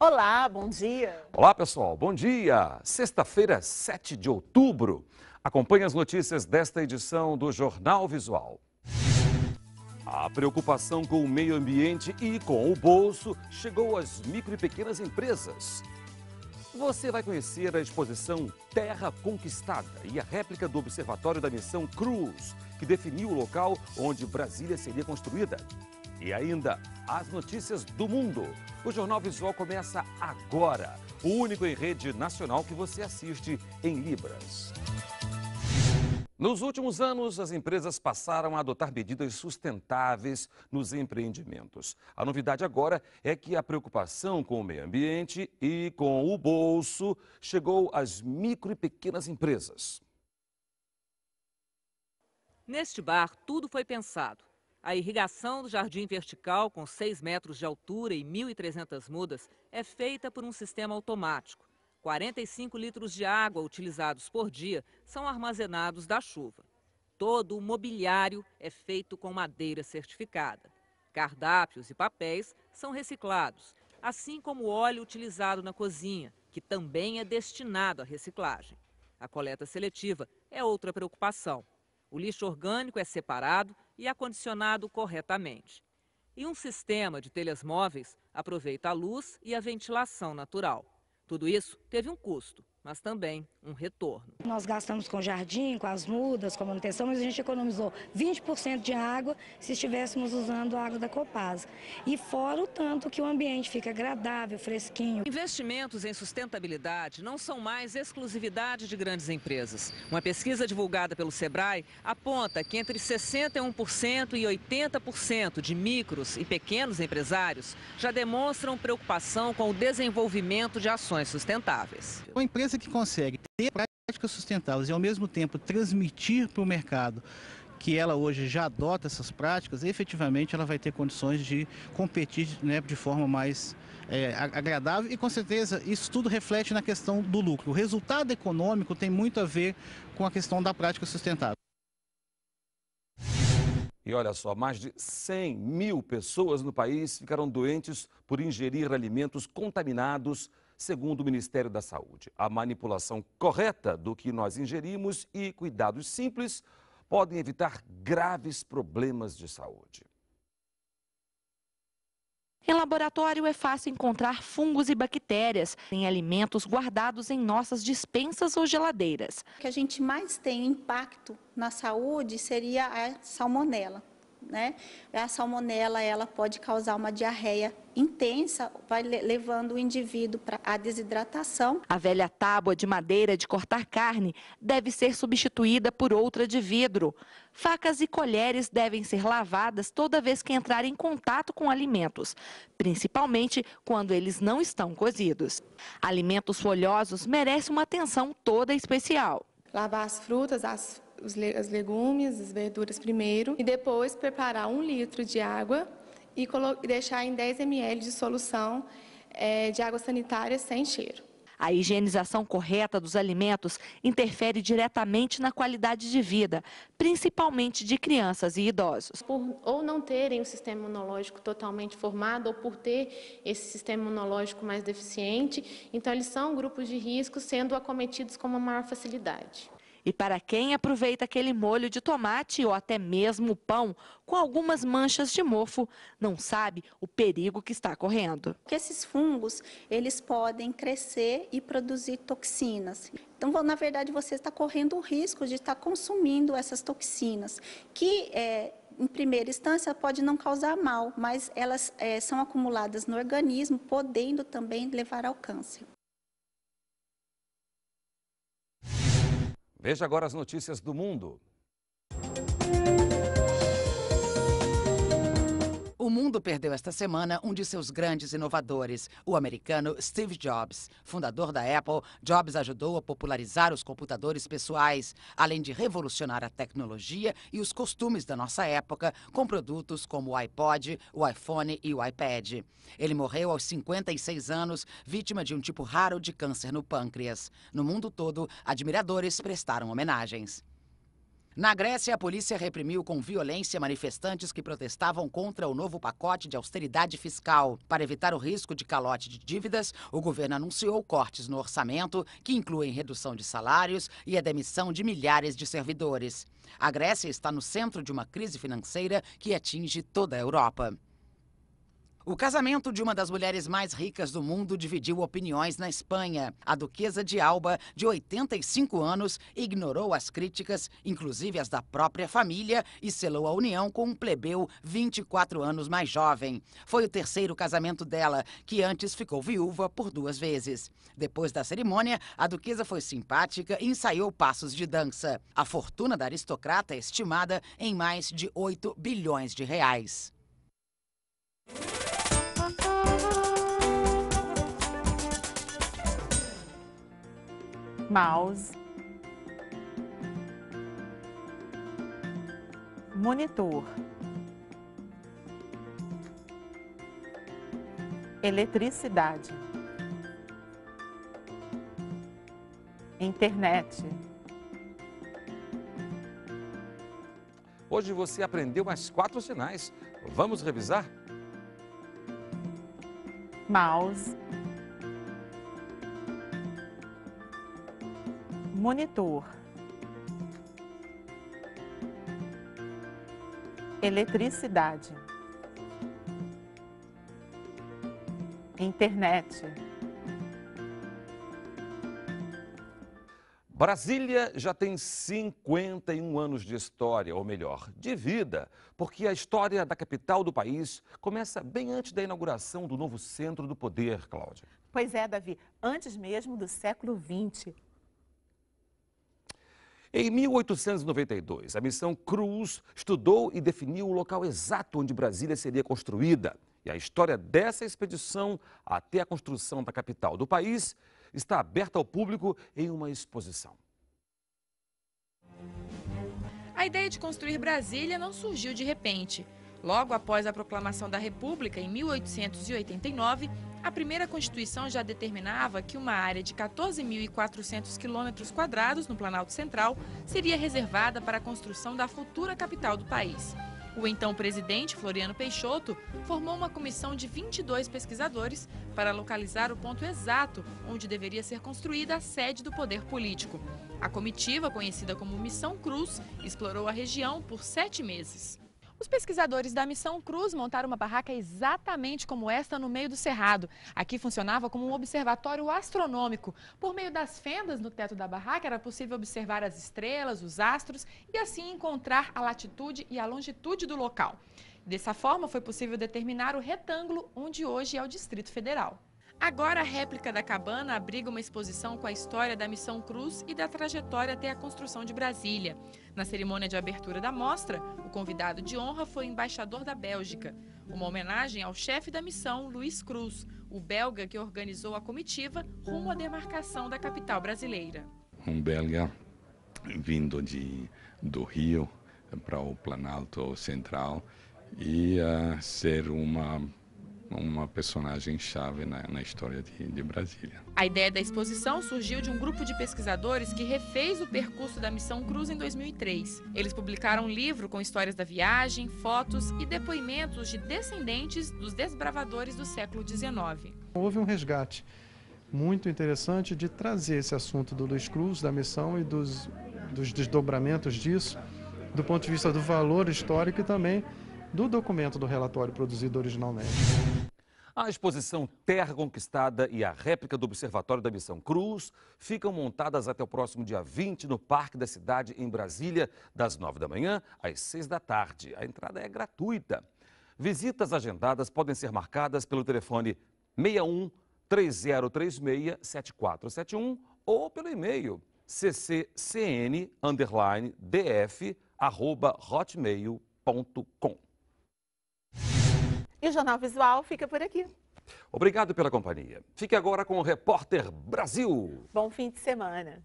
Olá, bom dia. Olá, pessoal. Bom dia. Sexta-feira, 7 de outubro. Acompanhe as notícias desta edição do Jornal Visual. A preocupação com o meio ambiente e com o bolso chegou às micro e pequenas empresas. Você vai conhecer a exposição Terra Conquistada e a réplica do Observatório da Missão Cruz, que definiu o local onde Brasília seria construída. E ainda, as notícias do mundo. O Jornal Visual começa agora. O único em rede nacional que você assiste em Libras. Nos últimos anos, as empresas passaram a adotar medidas sustentáveis nos empreendimentos. A novidade agora é que a preocupação com o meio ambiente e com o bolso chegou às micro e pequenas empresas. Neste bar, tudo foi pensado. A irrigação do jardim vertical, com 6 metros de altura e 1.300 mudas, é feita por um sistema automático. 45 litros de água utilizados por dia são armazenados da chuva. Todo o mobiliário é feito com madeira certificada. Cardápios e papéis são reciclados, assim como o óleo utilizado na cozinha, que também é destinado à reciclagem. A coleta seletiva é outra preocupação. O lixo orgânico é separado e acondicionado corretamente. E um sistema de telhas móveis aproveita a luz e a ventilação natural. Tudo isso teve um custo, mas também um retorno. Nós gastamos com jardim, com as mudas, com a manutenção, mas a gente economizou 20% de água se estivéssemos usando a água da Copasa. E fora o tanto que o ambiente fica agradável, fresquinho. Investimentos em sustentabilidade não são mais exclusividade de grandes empresas. Uma pesquisa divulgada pelo Sebrae aponta que entre 61% e 80% de micros e pequenos empresários já demonstram preocupação com o desenvolvimento de ações sustentáveis. Uma empresa que consegue ter práticas sustentáveis e ao mesmo tempo transmitir para o mercado que ela hoje já adota essas práticas, efetivamente ela vai ter condições de competir, né, de forma mais agradável e com certeza isso tudo reflete na questão do lucro. O resultado econômico tem muito a ver com a questão da prática sustentável. E olha só, mais de 100 mil pessoas no país ficaram doentes por ingerir alimentos contaminados, segundo o Ministério da Saúde. A manipulação correta do que nós ingerimos e cuidados simples podem evitar graves problemas de saúde. Em laboratório é fácil encontrar fungos e bactérias em alimentos guardados em nossas despensas ou geladeiras. O que a gente mais tem impacto na saúde seria a salmonela, né? A salmonela, ela pode causar uma diarreia intensa, vai levando o indivíduo para a desidratação. A velha tábua de madeira de cortar carne deve ser substituída por outra de vidro. Facas e colheres devem ser lavadas toda vez que entrarem em contato com alimentos, principalmente quando eles não estão cozidos. Alimentos folhosos merecem uma atenção toda especial. Lavar as frutas, os legumes, as verduras primeiro e depois preparar 1 litro de água e deixar em 10 ml de solução de água sanitária sem cheiro. A higienização correta dos alimentos interfere diretamente na qualidade de vida, principalmente de crianças e idosos. Por ou não terem o sistema imunológico totalmente formado ou por ter esse sistema imunológico mais deficiente, então eles são grupos de risco sendo acometidos com uma maior facilidade. E para quem aproveita aquele molho de tomate ou até mesmo o pão com algumas manchas de mofo, não sabe o perigo que está correndo. Porque esses fungos, eles podem crescer e produzir toxinas. Então, na verdade, você está correndo o risco de estar consumindo essas toxinas, que em primeira instância pode não causar mal, mas elas são acumuladas no organismo, podendo também levar ao câncer. Veja agora as notícias do mundo. O mundo perdeu esta semana um de seus grandes inovadores, o americano Steve Jobs. Fundador da Apple, Jobs ajudou a popularizar os computadores pessoais, além de revolucionar a tecnologia e os costumes da nossa época, com produtos como o iPod, o iPhone e o iPad. Ele morreu aos 56 anos, vítima de um tipo raro de câncer no pâncreas. No mundo todo, admiradores prestaram homenagens. Na Grécia, a polícia reprimiu com violência manifestantes que protestavam contra o novo pacote de austeridade fiscal. Para evitar o risco de calote de dívidas, o governo anunciou cortes no orçamento, que incluem redução de salários e a demissão de milhares de servidores. A Grécia está no centro de uma crise financeira que atinge toda a Europa. O casamento de uma das mulheres mais ricas do mundo dividiu opiniões na Espanha. A duquesa de Alba, de 85 anos, ignorou as críticas, inclusive as da própria família, e selou a união com um plebeu 24 anos mais jovem. Foi o terceiro casamento dela, que antes ficou viúva por 2 vezes. Depois da cerimônia, a duquesa foi simpática e ensaiou passos de dança. A fortuna da aristocrata é estimada em mais de 8 bilhões de reais. Mouse, monitor, eletricidade, internet. Hoje você aprendeu mais 4 sinais. Vamos revisar? Mouse, monitor, eletricidade, internet. Brasília já tem 51 anos de história, ou melhor, de vida, porque a história da capital do país começa bem antes da inauguração do novo centro do poder, Cláudia. Pois é, Davi, antes mesmo do século XX. Em 1892, a missão Cruz estudou e definiu o local exato onde Brasília seria construída. E a história dessa expedição até a construção da capital do país está aberta ao público em uma exposição. A ideia de construir Brasília não surgiu de repente. Logo após a proclamação da República, em 1889, a primeira Constituição já determinava que uma área de 14.400 km² no Planalto Central seria reservada para a construção da futura capital do país. O então presidente, Floriano Peixoto, formou uma comissão de 22 pesquisadores para localizar o ponto exato onde deveria ser construída a sede do poder político. A comitiva, conhecida como Missão Cruz, explorou a região por 7 meses. Os pesquisadores da Missão Cruz montaram uma barraca exatamente como esta no meio do cerrado. Aqui funcionava como um observatório astronômico. Por meio das fendas no teto da barraca era possível observar as estrelas, os astros e assim encontrar a latitude e a longitude do local. Dessa forma foi possível determinar o retângulo onde hoje é o Distrito Federal. Agora a réplica da cabana abriga uma exposição com a história da Missão Cruz e da trajetória até a construção de Brasília. Na cerimônia de abertura da mostra, o convidado de honra foi o embaixador da Bélgica. Uma homenagem ao chefe da missão, Luiz Cruz, o belga que organizou a comitiva rumo à demarcação da capital brasileira. Um belga vindo do Rio para o Planalto Central e ser uma personagem-chave na história de Brasília. A ideia da exposição surgiu de um grupo de pesquisadores que refez o percurso da Missão Cruz em 2003. Eles publicaram um livro com histórias da viagem, fotos e depoimentos de descendentes dos desbravadores do século XIX. Houve um resgate muito interessante de trazer esse assunto do Luiz Cruz, da missão e dos desdobramentos disso, do ponto de vista do valor histórico e também do documento do relatório produzido originalmente. A exposição Terra Conquistada e a réplica do Observatório da Missão Cruz ficam montadas até o próximo dia 20 no Parque da Cidade, em Brasília, das 9 da manhã às 6 da tarde. A entrada é gratuita. Visitas agendadas podem ser marcadas pelo telefone 61 3036 7471 ou pelo e-mail cccn_df@hotmail.com. E o Jornal Visual fica por aqui. Obrigado pela companhia. Fique agora com o Repórter Brasil. Bom fim de semana.